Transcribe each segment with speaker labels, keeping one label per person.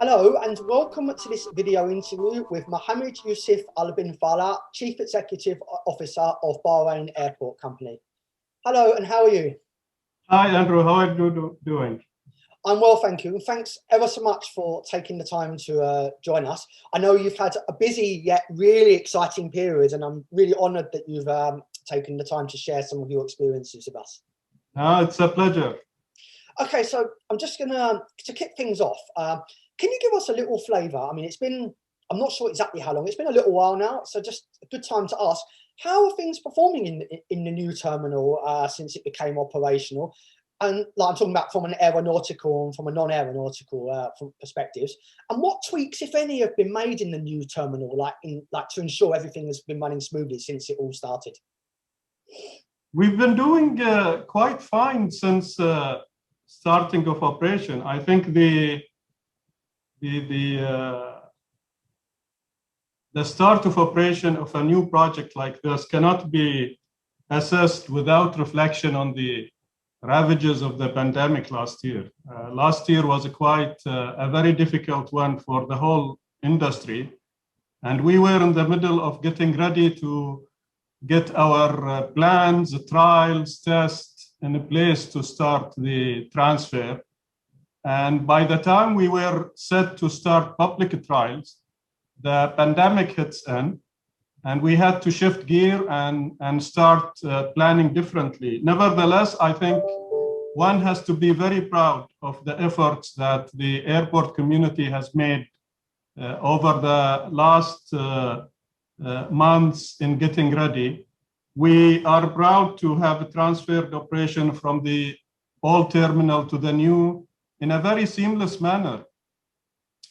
Speaker 1: Hello and welcome to this video interview with Mohamed Yousif Al Binfalah, Chief Executive Officer of Bahrain Airport Company. Hello and how are you?
Speaker 2: Hi Andrew, how are you doing?
Speaker 1: I'm well, thank you. And thanks ever so much for taking the time to join us. I know you've had a busy yet really exciting period, and I'm really honoured that you've taken the time to share some of your experiences with us.
Speaker 2: It's a pleasure.
Speaker 1: Okay, so I'm just gonna kick things off. Can you give us a little flavour? I mean, it's been, I'm not sure exactly how long, it's been a little while now, so just a good time to ask, how are things performing in the new terminal since it became operational? And like I'm talking about from an aeronautical and from a non-aeronautical perspectives. And what tweaks, if any, have been made in the new terminal, like to ensure everything has been running smoothly since it all started?
Speaker 2: We've been doing quite fine since starting of operation. I think the start of operation of a new project like this cannot be assessed without reflection on the ravages of the pandemic last year. Last year was a very difficult one for the whole industry. And we were in the middle of getting ready to get our plans, trials, tests in place to start the transfer. And by the time we were set to start public trials, the pandemic hits in, and we had to shift gear and start planning differently. Nevertheless, I think one has to be very proud of the efforts that the airport community has made over the last months in getting ready. We are proud to have transferred operation from the old terminal to the new in a very seamless manner.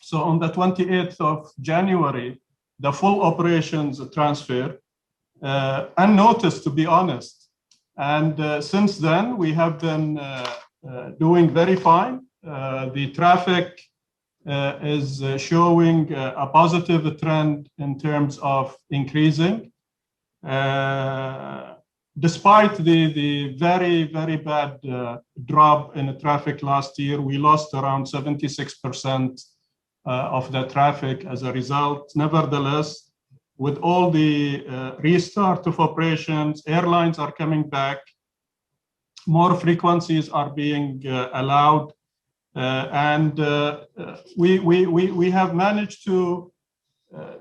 Speaker 2: So on the 28th of January, the full operations transfer, unnoticed, to be honest. And since then, we have been doing very fine. The traffic is showing a positive trend in terms of increasing. Despite the very, very bad drop in the traffic last year, we lost around 76% of the traffic as a result. Nevertheless, with all the restart of operations, airlines are coming back, more frequencies are being allowed, and we have managed to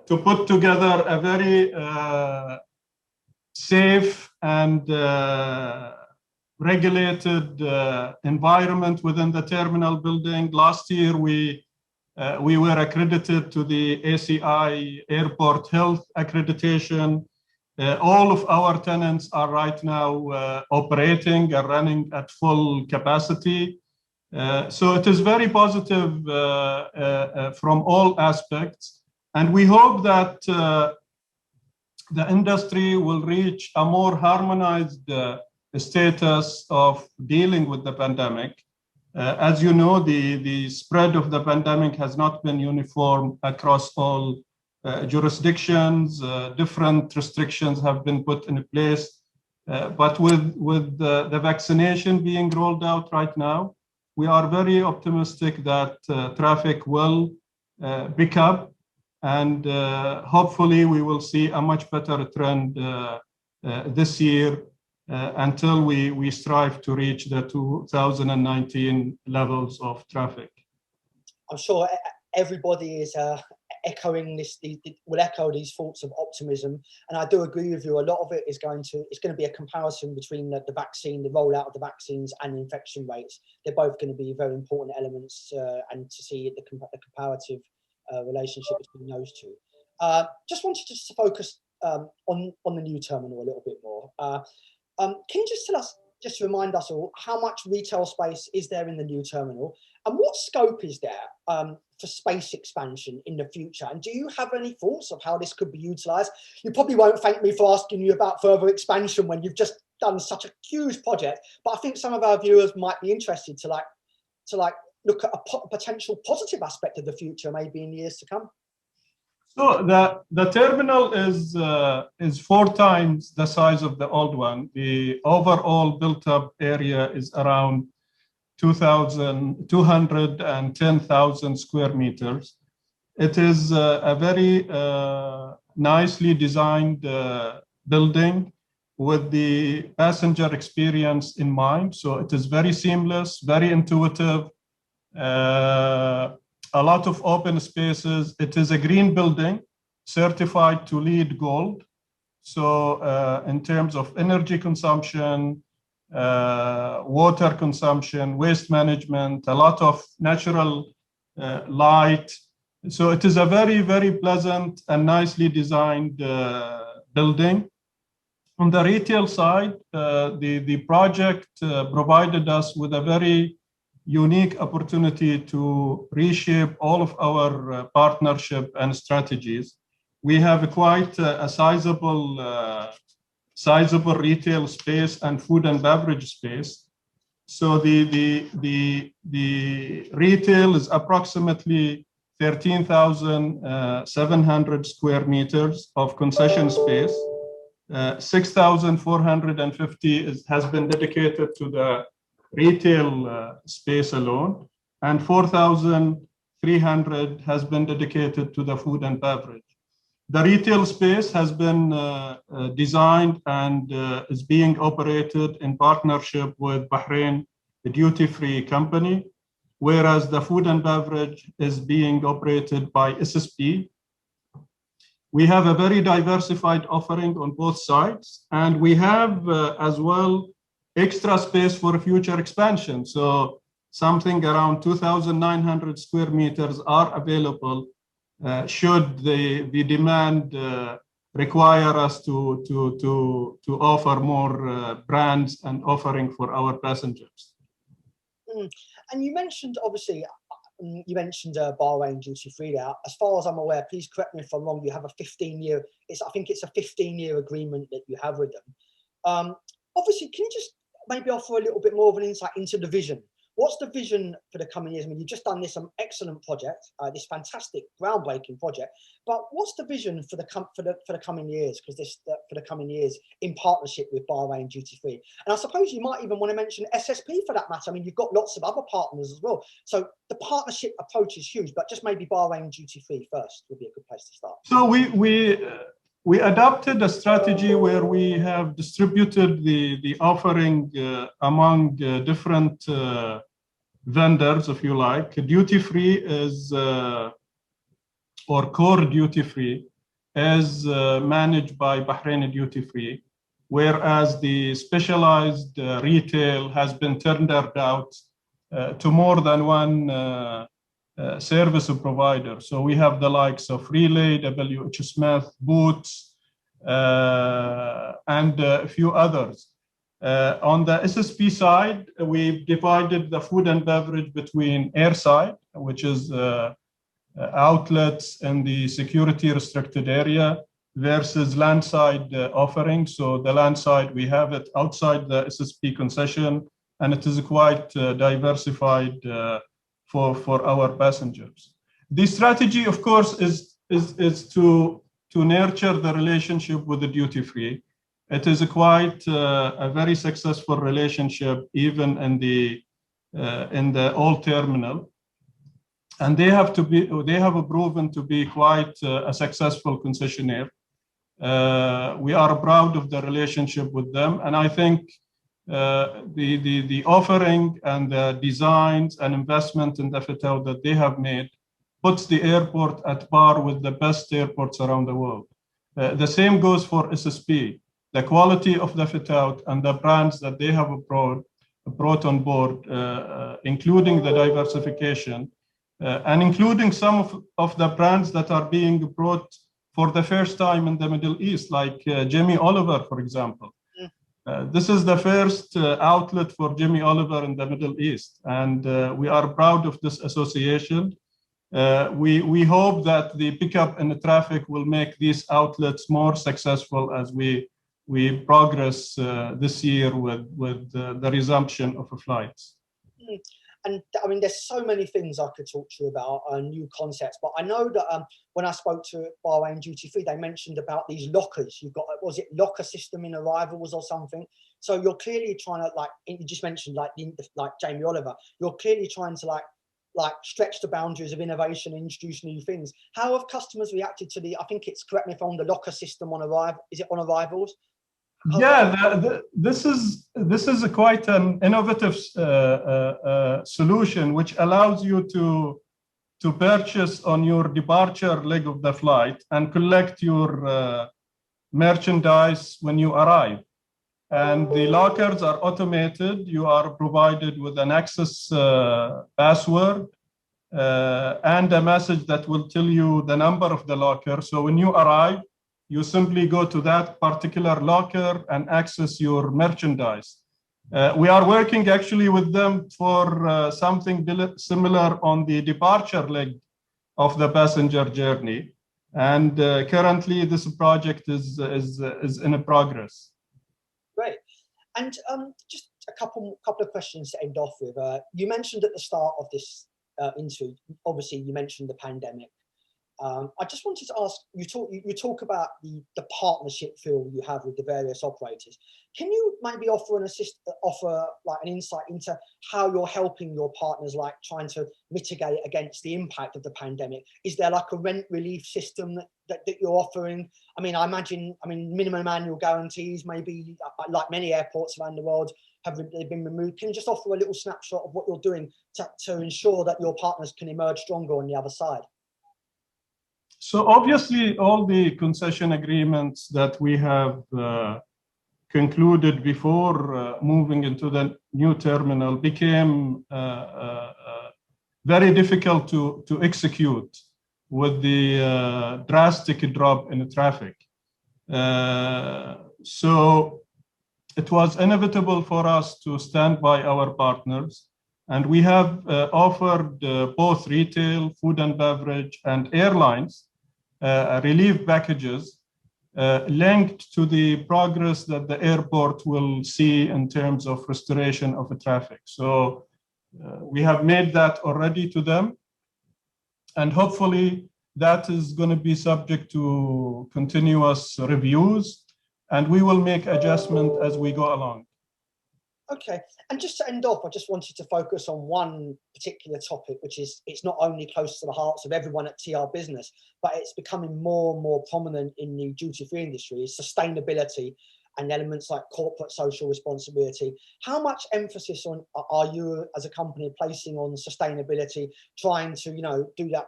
Speaker 2: put together a very safe and regulated environment within the terminal building. Last year, we were accredited to the ACI Airport Health Accreditation. All of our tenants are right now operating and running at full capacity. So it is very positive from all aspects. And we hope that the industry will reach a more harmonized status of dealing with the pandemic. As you know, the spread of the pandemic has not been uniform across all jurisdictions. Different restrictions have been put in place. But with the vaccination being rolled out right now, we are very optimistic that traffic will pick up, and hopefully we will see a much better trend this year until we strive to reach the 2019 levels of traffic.
Speaker 1: I'm sure everybody is will echo these thoughts of optimism, and I do agree with you. A lot of it is going to be a comparison between the vaccine, the rollout of the vaccines, and infection rates. They're both going to be very important elements, and to see the comparative relationship between those two. Just wanted to focus on the new terminal a little bit more. Can you just tell us, just to remind us all, how much retail space is there in the new terminal, and what scope is there for space expansion in the future? And do you have any thoughts of how this could be utilized? You probably won't thank me for asking you about further expansion when you've just done such a huge project, but I think some of our viewers might be interested to look at a potential positive aspect of the future, maybe in years to come.
Speaker 2: So the terminal is 4 times the size of the old one. The overall built-up area is around 210,000 square meters. It is a very nicely designed building with the passenger experience in mind. So it is very seamless, very intuitive. A lot of open spaces. It is a green building certified to LEED Gold. So in terms of energy consumption, water consumption, waste management, a lot of natural light. So it is a very, very pleasant and nicely designed building. On the retail side, the project provided us with a very unique opportunity to reshape all of our partnership and strategies. We have quite a sizable retail space and food and beverage space. So the retail is approximately 13,700 square meters of concession space. 6,450 has been dedicated to the retail space alone, and 4,300 has been dedicated to the food and beverage. The retail space has been designed and is being operated in partnership with Bahrain, a duty-free company, whereas the food and beverage is being operated by SSP. We have a very diversified offering on both sides, and we have as well extra space for future expansion. So something around 2,900 square meters are available should the demand require us to offer more brands and offering for our passengers.
Speaker 1: And you mentioned, obviously, Bahrain duty free there. As far as I'm aware, please correct me if I'm wrong, you have a 15-year, I think it's a 15-year agreement that you have with them. Obviously, can you just maybe offer a little bit more of an insight into the vision? What's the vision for the coming years? I mean, you've just done this excellent project, this fantastic, groundbreaking project. But what's the vision for the coming years? Because for the coming years in partnership with Bahrain Duty Free, and I suppose you might even want to mention SSP for that matter. I mean, you've got lots of other partners as well. So the partnership approach is huge. But just maybe Bahrain Duty Free first would be a good place to start.
Speaker 2: So we adopted a strategy where we have distributed the offering among different vendors, if you like. Duty free is, or core duty free, is managed by Bahrain Duty Free, whereas the specialized retail has been tendered out to more than one service provider. So we have the likes of Relay, WH Smith, Boots, and a few others. On the SSP side, we've divided the food and beverage between airside, which is outlets in the security restricted area, versus landside offering. So the landside, we have it outside the SSP concession, and it is quite diversified for our passengers. The strategy, of course, is to nurture the relationship with the duty free. It is quite a very successful relationship, even in the old terminal, and they have proven to be quite a successful concessionaire. We are proud of the relationship with them, and I think the offering and the designs and investment in the fit-out that they have made puts the airport at par with the best airports around the world. The same goes for SSP. The quality of the fit-out and the brands that they have brought on board, including the diversification, and including some of the brands that are being brought for the first time in the Middle East, like Jamie Oliver, for example. This is the first outlet for Jamie Oliver in the Middle East, and we are proud of this association. We hope that the pickup in the traffic will make these outlets more successful as we progress this year with the resumption of flights.
Speaker 1: And I mean, there's so many things I could talk to you about, new concepts. But I know that when I spoke to Bahrain Duty Free, they mentioned about these lockers. You've got, was it locker system in arrivals or something? So you're clearly trying to, like you just mentioned, like Jamie Oliver, you're clearly trying to like stretch the boundaries of innovation and introduce new things. How have customers reacted to I think it's, correct me if I'm wrong, the locker system on arrival? Is it on arrivals?
Speaker 2: This is a quite an innovative solution which allows you to purchase on your departure leg of the flight and collect your merchandise when you arrive. And the lockers are automated. You are provided with an access password and a message that will tell you the number of the locker. So when you arrive, you simply go to that particular locker and access your merchandise. We are working actually with them for something similar on the departure leg of the passenger journey. And currently this project is in progress.
Speaker 1: Great. And just a couple of questions to end off with. You mentioned at the start of this interview, obviously you mentioned the pandemic. I just wanted to ask, you talk about the partnership feel you have with the various operators. Can you maybe offer like an insight into how you're helping your partners, like trying to mitigate against the impact of the pandemic? Is there like a rent relief system that you're offering? I mean, I imagine, minimum annual guarantees, maybe like many airports around the world they've been removed. Can you just offer a little snapshot of what you're doing to ensure that your partners can emerge stronger on the other side?
Speaker 2: So obviously, all the concession agreements that we have concluded before moving into the new terminal became very difficult to execute with the drastic drop in traffic. So it was inevitable for us to stand by our partners. And we have offered both retail, food and beverage, and airlines relief packages linked to the progress that the airport will see in terms of restoration of the traffic. So we have made that already to them. And hopefully that is going to be subject to continuous reviews, and we will make adjustment as we go along.
Speaker 1: Okay, and just to end off, I just wanted to focus on one particular topic, which is, it's not only close to the hearts of everyone at TRBusiness, but it's becoming more and more prominent in the duty-free industry, is sustainability and elements like corporate social responsibility. How much emphasis are you as a company placing on sustainability, trying to, do that,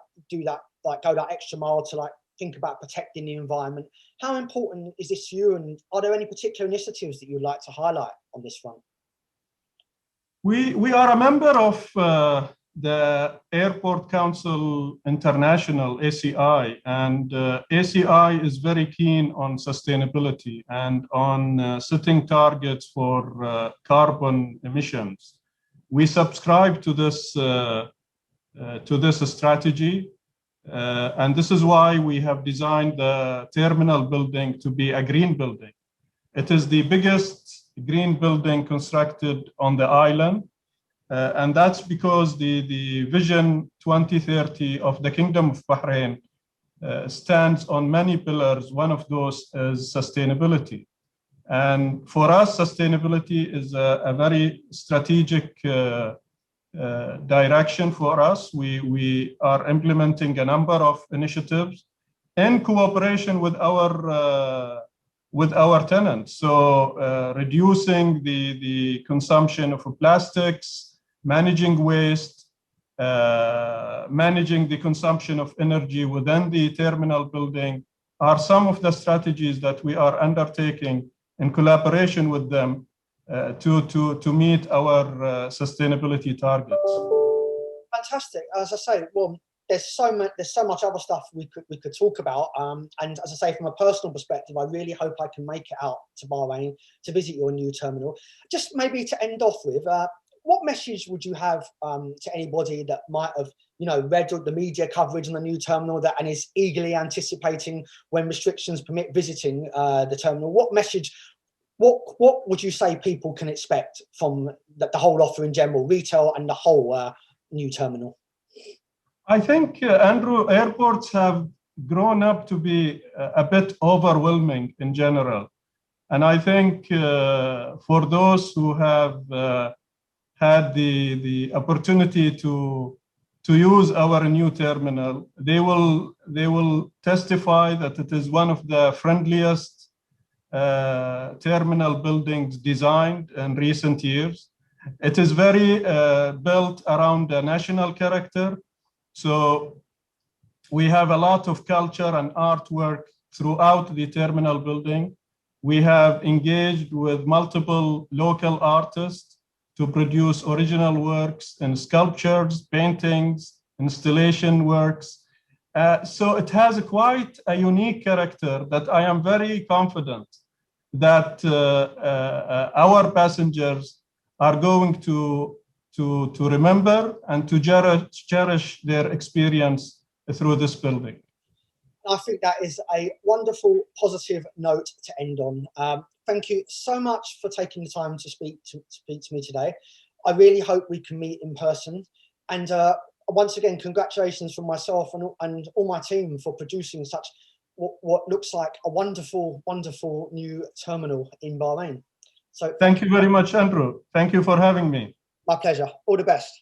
Speaker 1: like go that extra mile to like think about protecting the environment? How important is this to you, and are there any particular initiatives that you'd like to highlight on this front?
Speaker 2: We are a member of the Airport Council International, ACI, and ACI is very keen on sustainability and on setting targets for carbon emissions. We subscribe to this strategy, and this is why we have designed the terminal building to be a green building. It is the biggest green building constructed on the island, and that's because the Vision 2030 of the Kingdom of Bahrain stands on many pillars. One of those is sustainability. And for us, sustainability is a very strategic direction for us. We are implementing a number of initiatives in cooperation with our tenants. So reducing the consumption of plastics, managing waste, managing the consumption of energy within the terminal building are some of the strategies that we are undertaking in collaboration with them to meet our sustainability targets.
Speaker 1: Fantastic. As I say, well, there's so much other stuff we could talk about. And as I say, from a personal perspective, I really hope I can make it out to Bahrain to visit your new terminal. Just maybe to end off with, what message would you have to anybody that might have, read the media coverage on the new terminal and is eagerly anticipating when restrictions permit visiting the terminal? What message what would you say people can expect from the whole offer in general, retail and the whole new terminal?
Speaker 2: I think, Andrew, airports have grown up to be a bit overwhelming in general. And I think for those who have had the opportunity to use our new terminal, they will testify that it is one of the friendliest terminal buildings designed in recent years. It is very built around a national character. So we have a lot of culture and artwork throughout the terminal building. We have engaged with multiple local artists to produce original works and sculptures, paintings, installation works. So it has quite a unique character that I am very confident that our passengers are going to remember and to cherish their experience through this building.
Speaker 1: I think that is a wonderful, positive note to end on. Thank you so much for taking the time to speak to me today. I really hope we can meet in person. And once again, congratulations from myself and all my team for producing such what looks like a wonderful, wonderful new terminal in Bahrain. So
Speaker 2: thank you very much, Andrew. Thank you for having me.
Speaker 1: My pleasure. All the best.